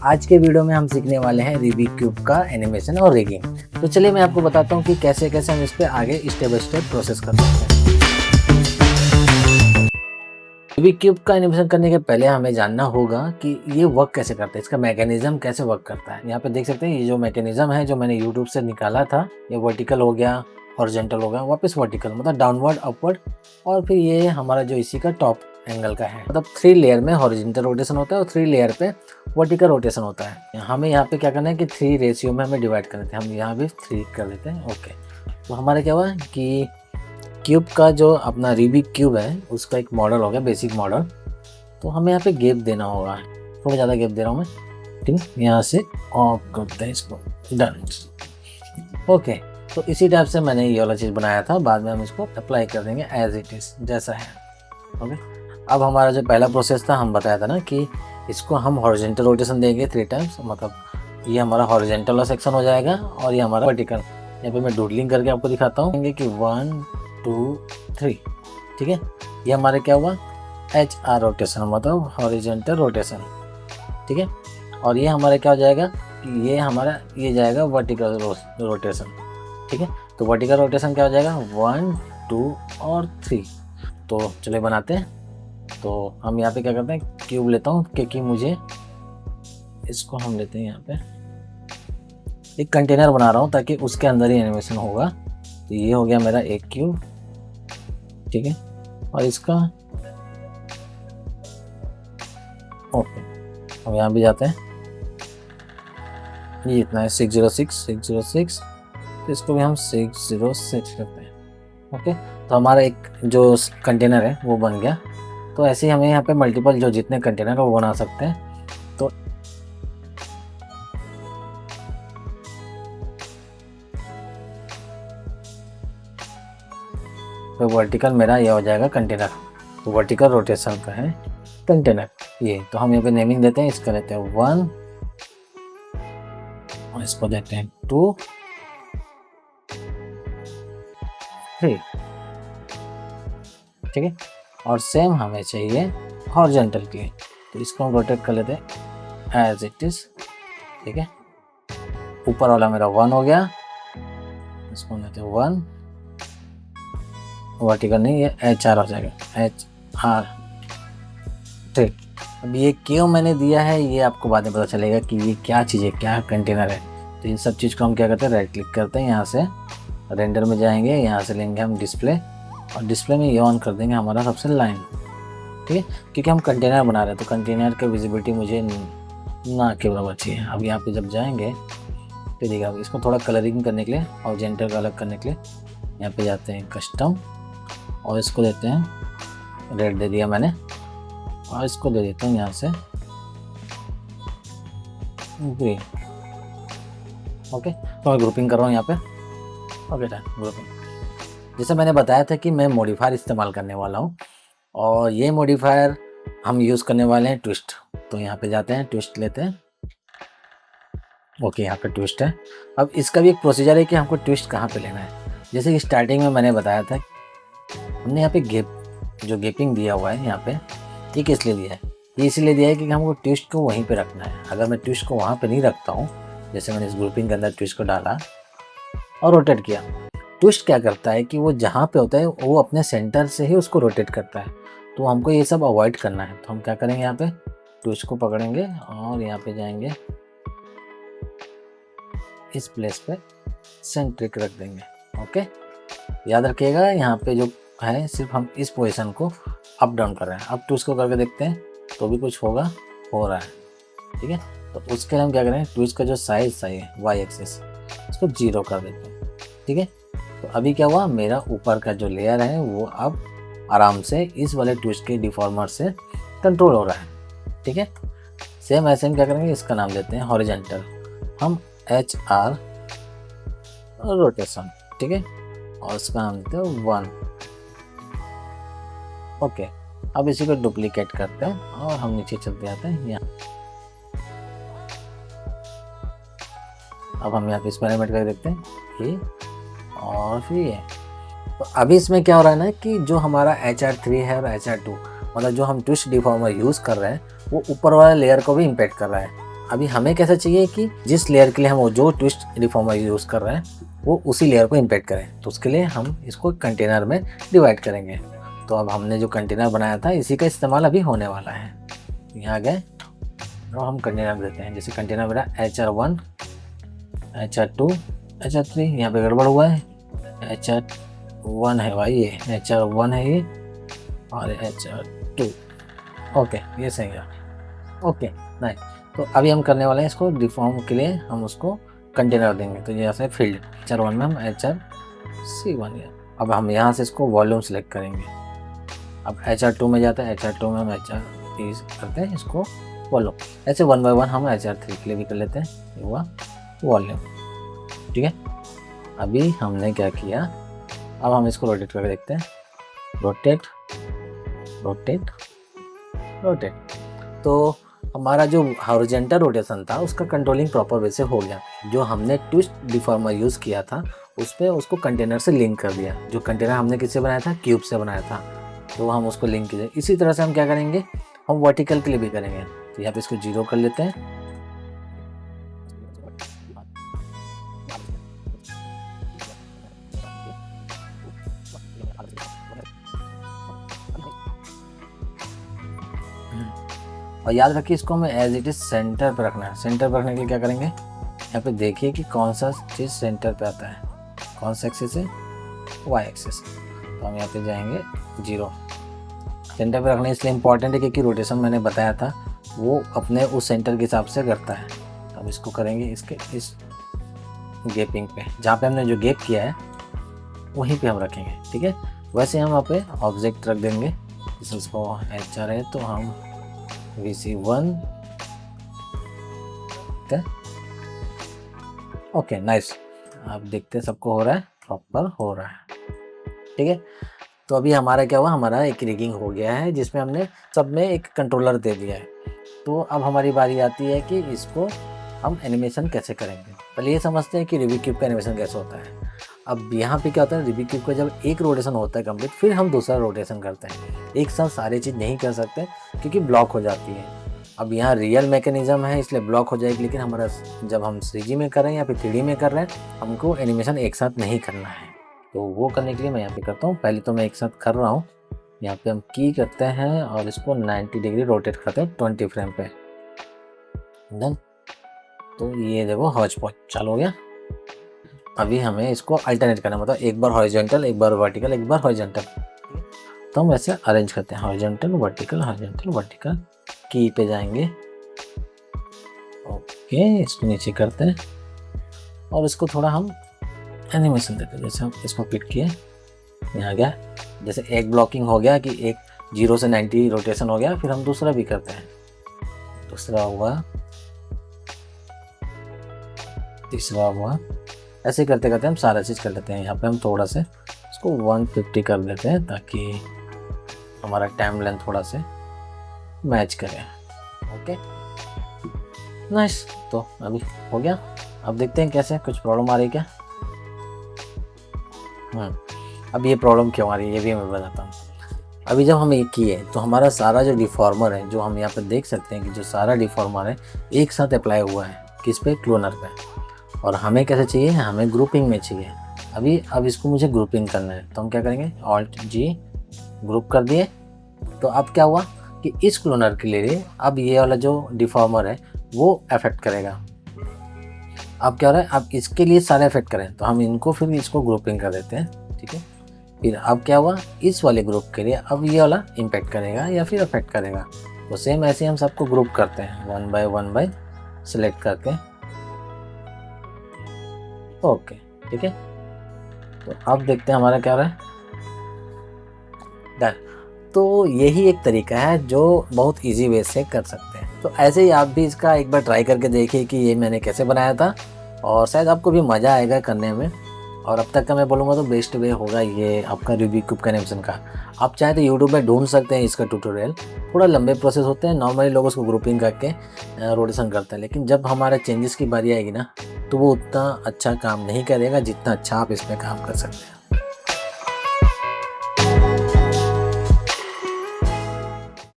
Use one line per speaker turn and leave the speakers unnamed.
आज के वीडियो में हम सीखने वाले हैं रूबिक क्यूब का एनिमेशन और रिगिंग। तो चलिए मैं आपको बताता हूँ कि कैसे कैसे हम इस पे आगे स्टेप बाय स्टेप प्रोसेस कर सकते हैं। रूबिक क्यूब का एनिमेशन करने के पहले हमें जानना होगा कि ये वर्क कैसे करता है, इसका मैकेनिज्म कैसे वर्क करता है। यहाँ पे देख सकते हैं ये जो मैकेनिज्म है जो मैंने यूट्यूब से निकाला था, ये वर्टिकल हो गया, हॉरिजॉन्टल हो गया, वापस वर्टिकल मतलब डाउनवर्ड अपवर्ड, और फिर ये हमारा जो इसी का टॉप एंगल का है। मतलब 3 लेयर में हॉरिजॉन्टल रोटेशन होता है और 3 लेयर पे वर्टिकल रोटेशन होता है। हमें यहाँ पे क्या करना है कि 3 रेशियो में हमें डिवाइड कर देते हैं। हम यहाँ भी 3 कर लेते हैं। ओके, तो हमारा क्या हुआ कि क्यूब का जो अपना रूबिक क्यूब है उसका एक मॉडल हो गया, बेसिक मॉडल। तो हमें यहाँ पे गैप देना होगा, थोड़ा ज़्यादा गैप दे रहा हूँ मैं, ठीक है। यहाँ से ऑफ करते हैं इसको, डन। ओके, तो इसी टाइप से मैंने ये वाला चीज़ बनाया था, बाद में हम इसको अप्लाई कर देंगे एज इट इज़ जैसा है। ओके, अब हमारा जो पहला प्रोसेस था हम बताया था ना कि इसको हम हॉरिजॉन्टल रोटेशन देंगे 3 टाइम्स, मतलब ये हमारा हॉरिजॉन्टल वाला सेक्शन हो जाएगा और ये हमारा वर्टिकल। यहाँ पे मैं डूडलिंग करके आपको दिखाता हूँ कि 1 2 3, ठीक है। ये हमारे क्या हुआ, HR रोटेशन मतलब हॉरिजॉन्टल रोटेशन, ठीक है। और ये हमारे क्या हो जाएगा कि ये हमारा ये जाएगा वर्टिकल रोटेशन, ठीक है। तो वर्टिकल रोटेशन क्या हो जाएगा 1 2 और 3। तो चलिए बनाते हैं। तो हम यहाँ पे क्या करते हैं, क्यूब लेता हूँ क्योंकि मुझे इसको हम लेते हैं यहाँ पे एक कंटेनर बना रहा हूँ ताकि उसके अंदर ही एनिमेशन होगा। तो ये हो गया मेरा एक क्यूब, ठीक है। और इसका ओके, हम यहाँ भी जाते हैं, ये इतना है 606। तो इसको भी हम 606 करते हैं। ओके, तो हमारा एक जो कंटेनर है वो बन गया। तो ऐसे ही हमें यहाँ पे मल्टीपल जो जितने कंटेनर है वो बना सकते हैं। तो वर्टिकल मेरा ये हो जाएगा कंटेनर, तो वर्टिकल रोटेशन का है कंटेनर ये। तो हम यहाँ पे नेमिंग देते हैं, इसका लेते हैं 1 और इसको देते हैं 2 3, ठीक है। और सेम हमें चाहिए हॉरिजॉन्टल के लिए, तो इसको हम रोटेट कर लेते हैं एज इट इज, ठीक है। ऊपर वाला मेरा 1 हो गया, इसको लेते हैं 1, वर्टिकल नहीं ये HR हो जाएगा, HR, ठीक। अब ये क्यों मैंने दिया है ये आपको बाद में पता चलेगा कि ये क्या चीज़ है, क्या कंटेनर है। तो इन सब चीज़ को हम क्या करते हैं, राइट क्लिक करते हैं, यहाँ से रेंडर में जाएंगे, यहाँ से लेंगे हम डिस्प्ले, और डिस्प्ले में ये ऑन कर देंगे हमारा सबसे लाइन, ठीक है। क्योंकि हम कंटेनर बना रहे हैं तो कंटेनर की विजिबिलिटी मुझे ना के बराबर चाहिए। अब यहाँ पे जब जाएंगे तो देखिएगा इसको थोड़ा कलरिंग करने के लिए और जेंडर का अलग करने के लिए यहाँ पे जाते हैं कस्टम, और इसको देते हैं रेड दे दिया मैंने, और इसको दे देता हूँ यहाँ से ग्रीन। ओके, तो मैं ग्रुपिंग कर रहा हूँ यहाँ पे। Okay done, grouping. जैसे मैंने बताया था कि मैं मॉडिफायर इस्तेमाल करने वाला हूँ, और ये मॉडिफायर हम यूज़ करने वाले हैं ट्विस्ट। तो यहाँ पे जाते हैं, ट्विस्ट लेते हैं। ओके, यहाँ पे ट्विस्ट है। अब इसका भी एक प्रोसीजर है कि हमको ट्विस्ट कहाँ पे लेना है। जैसे कि स्टार्टिंग में मैंने बताया था हमने यहाँ पे गैपिंग दिया हुआ है यहाँ पे, ये किस लिए दिया है, ये इसलिए दिया है कि हमको ट्विस्ट को वहीं पे रखना है। अगर मैं ट्विस्ट को वहाँ पे नहीं रखता हूँ, जैसे मैंने इस ग्रुपिंग के अंदर ट्विस्ट को डाला और रोटेट किया, ट्विस्ट क्या करता है कि वो जहाँ पे होता है वो अपने सेंटर से ही उसको रोटेट करता है। तो हमको ये सब अवॉइड करना है। तो हम क्या करेंगे, यहाँ पे ट्विस्ट को पकड़ेंगे और यहाँ पे जाएंगे, इस प्लेस पे सेंट्रिक रख देंगे। ओके, याद रखिएगा यहाँ पे जो है सिर्फ हम इस पोजीशन को अप डाउन कर रहे हैं। अब ट्विस्ट को करके देखते हैं तो भी कुछ होगा, हो रहा है, ठीक है। तो उसके लिए हम क्या करें, ट्विस्ट का जो साइज सही है Y एक्सिस, इसको 0 कर देते हैं, ठीक है। तो अभी क्या हुआ, मेरा ऊपर का जो लेयर है वो अब आराम से इस वाले ट्विस्ट के डिफॉर्मर से कंट्रोल हो रहा है, ठीक है। सेम ऐसे हम क्या करेंगे, इसका नाम देते हैं हॉरिजॉन्टल, हम HR रोटेशन, ठीक है, और इसका नाम देते हैं 1। ओके, अब इसी को डुप्लीकेट करते हैं और हम नीचे चलते जाते हैं यहाँ। अब हम यहाँ पे एक्सपेरिमेंट करके देखते हैं ये और फिर ये। तो अभी इसमें क्या हो रहा है ना कि जो हमारा HR3 है और HR2 मतलब जो हम ट्विस्ट डिफॉर्मर यूज़ कर रहे हैं वो ऊपर वाले लेयर को भी इम्पैक्ट कर रहा है। अभी हमें कैसा चाहिए कि जिस लेयर के लिए हम वो जो ट्विस्ट डिफॉर्मर यूज़ कर रहे हैं वो उसी लेयर को इम्पेक्ट करें। तो उसके लिए हम इसको कंटेनर में डिवाइड करेंगे। तो अब हमने जो कंटेनर बनाया था इसी का इस्तेमाल अभी होने वाला है। यहाँ गए और हम कंटेनर देते हैं। जैसे कंटेनर मेरा HR1, HR2, HR3, यहाँ पे गड़बड़ हुआ है। HR1 है भाई, ये HR1 है ये, और HR2। ओके, ये सही है। ओके नहीं, तो अभी हम करने वाले हैं इसको डिफॉर्म के लिए हम उसको कंटेनर देंगे। तो जैसे फील्ड HR1 में हम HRC1 अब हम यहाँ से इसको वॉल्यूम सेलेक्ट करेंगे। अब HR2 में जाता है, HR2 में हम HR3 करते हैं इसको वॉल्यूम। ऐसे 1 बाय 1 हम HR3 के लिए भी कर लेते हैं। ये हुआ वॉल्यूम, ठीक है। अभी हमने क्या किया, अब हम इसको रोटेट करके देखते हैं। रोटेट रोटेट रोटेट, तो हमारा जो हॉरिजॉन्टल रोटेशन था उसका कंट्रोलिंग प्रॉपर वे से हो गया। जो हमने ट्विस्ट डिफॉर्मर यूज़ किया था उस पर उसको कंटेनर से लिंक कर दिया। जो कंटेनर हमने किससे बनाया था, क्यूब से बनाया था, तो हम उसको लिंक कीजिए। इसी तरह से हम क्या करेंगे, हम वर्टिकल के लिए भी करेंगे। तो यहाँ पे इसको 0 कर लेते हैं। और याद रखिए इसको हमें एज इट इज़ सेंटर पर रखना है। सेंटर पर रखने के लिए क्या करेंगे, यहाँ पे देखिए कि कौन सा चीज़ सेंटर पे आता है, कौन सा एक्सिस है, वाई एक्सिस। तो हम यहाँ पे जाएंगे 0। सेंटर पे रखना इसलिए इम्पॉर्टेंट है क्योंकि रोटेशन मैंने बताया था वो अपने उस सेंटर के हिसाब से करता है। तो हम इसको करेंगे इसके इस गैपिंग पे, जहाँ पे हमने जो गैप किया है वहीं पे हम रखेंगे, ठीक है। वैसे हम वहाँ पे ऑब्जेक्ट रख देंगे। इसको HR है तो हम VC1, ओके नाइस। आप देखते हैं सबको हो रहा है, प्रॉपर हो रहा है, ठीक है। तो अभी हमारा क्या हुआ, हमारा एक रिगिंग हो गया है जिसमें हमने सब में एक कंट्रोलर दे दिया है। तो अब हमारी बारी आती है कि इसको हम एनिमेशन कैसे करेंगे। पहले ये समझते हैं कि रूबिक क्यूब का एनिमेशन कैसे होता है। अब यहाँ पे क्या होता है, रूबिक क्यूब का जब एक रोटेशन होता है कंप्लीट, फिर हम दूसरा रोटेशन करते हैं। एक साथ सारी चीज़ नहीं कर सकते क्योंकि ब्लॉक हो जाती है। अब यहाँ रियल मैकेनिज्म है इसलिए ब्लॉक हो जाएगी, लेकिन हमारा जब हम 3G में कर रहे हैं या फिर 3D में कर रहे हैं, हमको एनिमेशन एक साथ नहीं करना है। तो वो करने के लिए मैं यहाँ पे करता हूँ। पहले तो मैं एक साथ कर रहा हूँ। यहाँ पे हम की करते हैं और इसको 90 डिग्री रोटेट करते हैं 20 फ्रेम पे। डन। तो ये देखो हॉच पॉच चालू हो गया। अभी हमें इसको अल्टरनेट करना, मतलब एक बार हॉरिजॉन्टल, एक बार वर्टिकल, एक बार हॉरिजॉन्टल। तो हम वैसे अरेंज करते हैं हॉरिजॉन्टल वर्टिकल हॉरिजॉन्टल वर्टिकल। की पे जाएंगे, ओके, इसको नीचे करते हैं और इसको थोड़ा हम एनिमेशन देते हैं। जैसे हम इसको पिक किए, यहाँ गया, जैसे एक ब्लॉकिंग हो गया कि एक 0 से 90 रोटेशन हो गया, फिर हम दूसरा भी करते हैं। दूसरा हुआ, तीसरा हुआ, ऐसे करते करते हम सारा चीज़ कर लेते हैं। यहाँ पे हम थोड़ा से इसको 150 कर देते हैं ताकि हमारा टाइम लेंथ थोड़ा से मैच करें। Okay nice. तो अभी हो गया। अब देखते हैं कैसे, कुछ प्रॉब्लम आ रही है क्या। अब ये प्रॉब्लम क्यों आ रही है ये भी मैं बताता हूँ। अभी जब हम ये किए तो हमारा सारा जो डिफॉर्मर है, जो हम यहाँ पे देख सकते हैं कि जो सारा डिफॉर्मर है एक साथ अप्लाई हुआ है किस पे, क्लोनर पे। और हमें कैसे चाहिए, हमें ग्रुपिंग में चाहिए। अब इसको मुझे ग्रुपिंग करना है तो हम क्या करेंगे, Alt+G ग्रुप कर दिए। तो अब क्या हुआ कि इस क्लोनर के लिए अब ये वाला जो डिफॉर्मर है वो अफेक्ट करेगा। अब क्या हो रहा है, अब इसके लिए सारे अफेक्ट करें तो हम इनको फिर इसको ग्रुपिंग कर देते हैं, ठीक है। फिर अब क्या हुआ, इस वाले ग्रुप के लिए अब ये वाला इम्पेक्ट करेगा या फिर अफेक्ट करेगा। तो सेम ऐसे हम सबको ग्रुप करते हैं 1 बाय 1 बाय सिलेक्ट करके, ओके, ठीक है। तो अब देखते हैं हमारा क्या हो रहा है, डन। तो यही एक तरीका है जो बहुत इजी वे से कर सकते हैं। तो ऐसे ही आप भी इसका एक बार ट्राई करके देखिए कि ये मैंने कैसे बनाया था, और शायद आपको भी मज़ा आएगा करने में। और अब तक का मैं बोलूँगा तो बेस्ट वे होगा ये आपका रूबिक क्यूब का एनिमेशन का। आप चाहे तो यूट्यूब में ढूंढ सकते हैं इसका ट्यूटोरियल। थोड़ा लंबे प्रोसेस होते हैं, नॉर्मली लोग उसको ग्रुपिंग करके रोटेशन करते हैं, लेकिन जब हमारा चेंजेस की बारी आएगी ना तो वो उतना अच्छा काम नहीं करेगा जितना अच्छा आप इसमें काम कर सकते हैं।